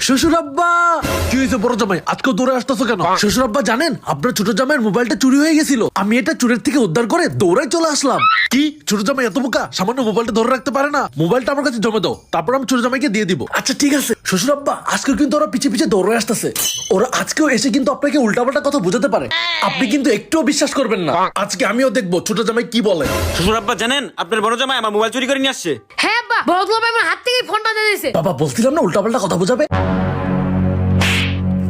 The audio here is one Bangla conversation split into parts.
শ্বশুর আব্বা, কি হয়েছে বড় জামাই? আজকে দৌড়ে আসতেছো কেন? শ্বশুর আব্বা জানেন আপনার ছোট জামাইয়ের মোবাইলটা চুরি হয়ে গেছিল, আমি এটা চুরের থেকে উদ্ধার করে দৌড়াই চলে আসলাম। কি ছোট জামাই এত বোকা, সামান্য মোবাইলটা ধরে রাখতে পারে না? মোবাইলটা আমার কাছে জমা দাও, তারপর আমি ছোট জামাইকে দিয়ে দিব। আচ্ছা ঠিক আছে শ্বশুর আব্বা, আজকে কিন্তু ওরা পিছে পিছে দৌড়ে আসতেছে। ওরা আজকেও এসে কিন্তু আপনাকে উল্টাপাল্টা কথা বোঝাতে পারে, আপনি কিন্তু একটুও বিশ্বাস করবেন না। আজকে আমিও দেখবো ছোট জামাই কি বলে। শ্বশুর আব্বা জানেন আপনার বড় জামাই আমার মোবাইল চুরি করে নিয়ে আসছে। হ্যাঁ আব্বা, বড় দুলা ভাই আমার হাত থেকে ফোনটা দিয়ে দিয়েছে। বাবা বলছিলাম না উল্টাপাল্টা কথা বোঝাবে।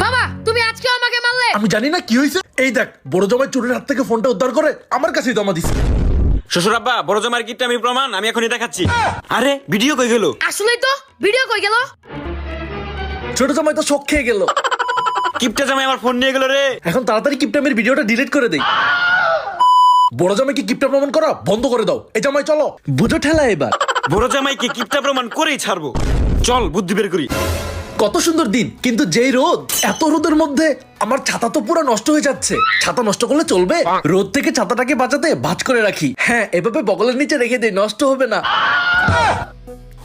বাবা তুমি আজকে আমাকে মারলে। আমি জানি না কি হয়েছে, এই দেখ বড় জামাই চোরের হাত থেকে ফোনটা উদ্ধার করে আমার কাছেই জমা দিছে। শ্বশুর আব্বা বড় জামাইয়ের কিপটা আমি প্রমাণ আমি এখনই দেখাচ্ছি। আরে ভিডিও কই গেল? আসলেই তো ভিডিও কই গেল? ছোট জামাই তো শক খেয়ে গেল। কিপটা জামাই আমার ফোন নিয়ে গেল রে। এখন তাড়াতাড়ি কিপটামের ভিডিওটা ডিলিট করে দেই। বড় জামাইকে কিপটা প্রমাণ করা বন্ধ করে দাও। এই জামাই চলো, বুঝো ঠেলা এবার। বড় জামাইকে কিপটা প্রমাণ করেই ছাড়বো, চল বুদ্ধি বের করি। কত সুন্দর দিন, কিন্তু যেই রোদ, এত রোদের মধ্যে আমার ছাতা তো পুরো নষ্ট হয়ে যাচ্ছে। ছাতা নষ্ট করলে চলবে? রোদ থেকে ছাতাটাকে বাঁচাতে ভাঁজ করে রাখি। হ্যাঁ এভাবে বগলের নিচে রেখে দেই, নষ্ট হবে না।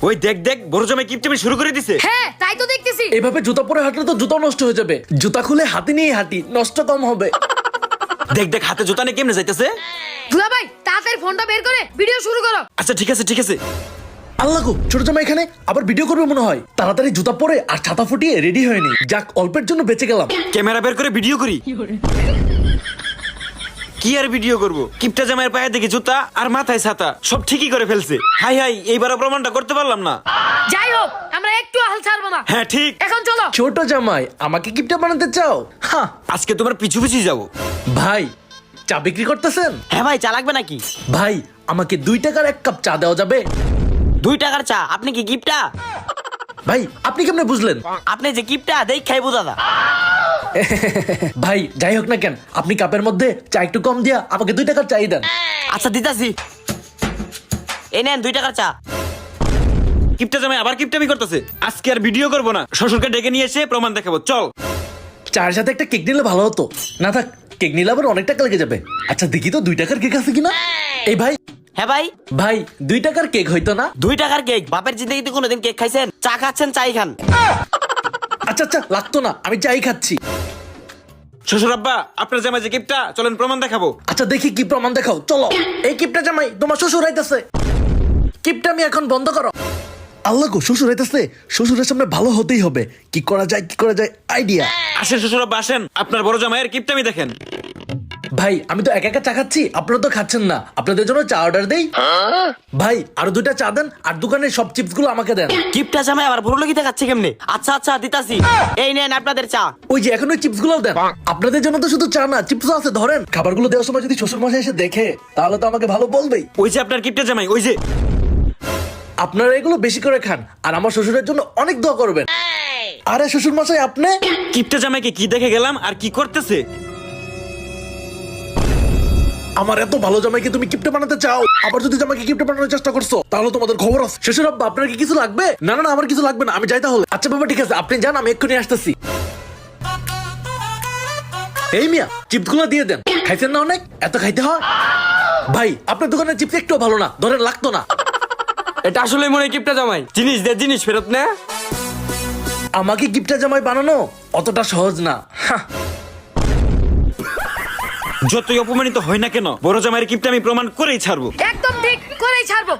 ওই দেখ দেখ বড় জামাই কিপটামি শুরু করে দিছে। হ্যাঁ তাই তো দেখতেছি। এভাবে জুতা পরে হাঁটলে তো জুতা নষ্ট হয়ে যাবে, জুতা খুলে হাতে নিয়ে হাঁটি, নষ্ট কম হবে। দেখ দেখ হাতে জুতা নিয়ে কেমনে যাইতেছে। দুলা ভাই তাড়াতাড়ি ফোনটা বের করে ভিডিও শুরু করো। আচ্ছা ঠিক আছে ঠিক আছে। আল্লাহ গো, ছোট জামাই এখানে আবার ভিডিও করবে মনে হয়। তাড়াতাড়ি জুতা পরে আর ছাতা ফুটিয়ে রেডি হয়নি, যাক অল্পের জন্য বেঁচে গেলাম। ক্যামেরা বের করে ভিডিও করি। কি আর ভিডিও করব? কিপটা জামাইয়ের পায়ে দেখি জুতা আর মাথায় ছাতা, সব ঠিকই করে ফেলছে। হাই হাই, এইবারও প্রমাণটা করতে পারলাম না। যাই হোক আমরা একটু হাল ছাড়বো না। হ্যাঁ ঠিক। এখন চলো। ছোট জামাই আমাকে কিপটা বানাতে চাও? হ্যাঁ আজকে তোমার পিছু পিছু যাবো। ভাই, চা বিক্রি করতেছেন? হ্যাঁ ভাই, চা লাগবে নাকি? ভাই আমাকে 2 টাকার 1 কাপ চা দেওয়া যাবে? 2 টাকার চা? আপনি কি গিফটটা? ভাই আপনি কেমনে বুঝলেন? আপনি যে গিফটটা দেখ খাইবো দাদা। ভাই যাই হোক না কেন, আপনি কাপের মধ্যে চা একটু কম দিয়া আমাকে 2 টাকার চাই দেন। আচ্ছা দিতাছি, এই নেন 2 টাকার চা। কিপটা জামাই আবার কিপটামি করতেছে। আজকে আর ভিডিও করবো না, শ্বশুরকে ডেকে নিয়ে এসে প্রমাণ দেখাবো, চল। চায়ের সাথে একটা কেক নিলে ভালো হতো। না থাক, কেক নিলে আবার অনেক টাকা লেগে যাবে। আচ্ছা দেখি তো 2 টাকার কেক আছে কিনা। এই ভাই, হ্যাঁ ভাই। ভাই 2 টাকার কেক হইতো না? 2 টাকার কেক? বাপের জিন্দগিতে কোনোদিন কেক খাইছেন? চা খাচ্ছেন, চাই খান। আচ্ছা আচ্ছা লাগতো না, আমি চাই খাচ্ছি। শ্বশুর আব্বা আপনার জামাই যে কিপটা, চলেন প্রমাণ দেখাবো। আচ্ছা দেখি কি প্রমাণ দেখাও, চলো। এই কিপটা জামাই তোমার শ্বশুর আইতাছে, কিপটা আমি এখন বন্ধ করো। আল্লাহ গো, শ্বশুর আইতাছে, শ্বশুরের সামনে ভালো হতেই হবে। কি করা যায় কি করা যায়, আইডিয়া। আসেন শ্বশুর আব্বা আসেন, আপনার বড় জামাইয়ের কিপটামি দেখেন। ভাই আমি তো একা একা চা খাচ্ছি, আপনারা তো খাচ্ছেন না, আপনাদের জন্য চা অর্ডার দেই। ভাই আরো 2টা চা দেন, আর দোকানের সব চিপস গুলো আমাকে দেন। গিফটটা জামাই আবার ভুরো লগি দেখাচ্ছে কেমনে? আচ্ছা আচ্ছা দিতাছি, এই নেন আপনাদের চা। ওই যে এখন ওই চিপস গুলো দেন। আপনাদের জন্য তো শুধু চা না, চিপসও আছে, ধরেন। খাবারগুলো দেওয়ার সময় যদি শ্বশুর মশাই এসে দেখে তাহলে তো আমাকে ভালো বলবেই। ওই যে আপনার কিপটা জামাই, ওই যে। আপনারা এগুলো বেশি করে খান আর আমার শ্বশুরের জন্য অনেক দোয়া করবেন। আরে শ্বশুর মশাই আপনি? কিপটা জামাইকে কি দেখে গেলাম আর কি করতেছে। আমার এত ভালো জামাইকে তুমি কিপটা বানাতে চাও, আবার যদি জামাইকে কিপটা বানানোর চেষ্টা করছো তাহলে তোমাদের খবর আছে। শ্বশুর আব্বা আপনার কি কিছু লাগবে? না না না, আমার কিছু লাগবে না, আমি যাই তাহলে। আচ্ছা বাবা ঠিক আছে, আপনি যান, আমি এক্ষুনি আসতেছি। এই মিয়া চিপস গুলো দিয়ে দেন, খাইছেন না অনেক? এত খাইতে হয়? ভাই আপনার দোকানের চিপস একটু ভালো না, ধরেন লাগতো না। এটা আসলে মনে হয় কিপটা জামাই, জিনিস দে জিনিস ফেরত নে। আমাকে কিপটা জামাই বানানো অতটা সহজ না। হাহ। যতই অপমানিত হয় না কেন, বড় জামাইয়ের কিপটা আমি প্রমাণ করেই ছাড়বো। একদম ঠিক করেই ছাড়বো।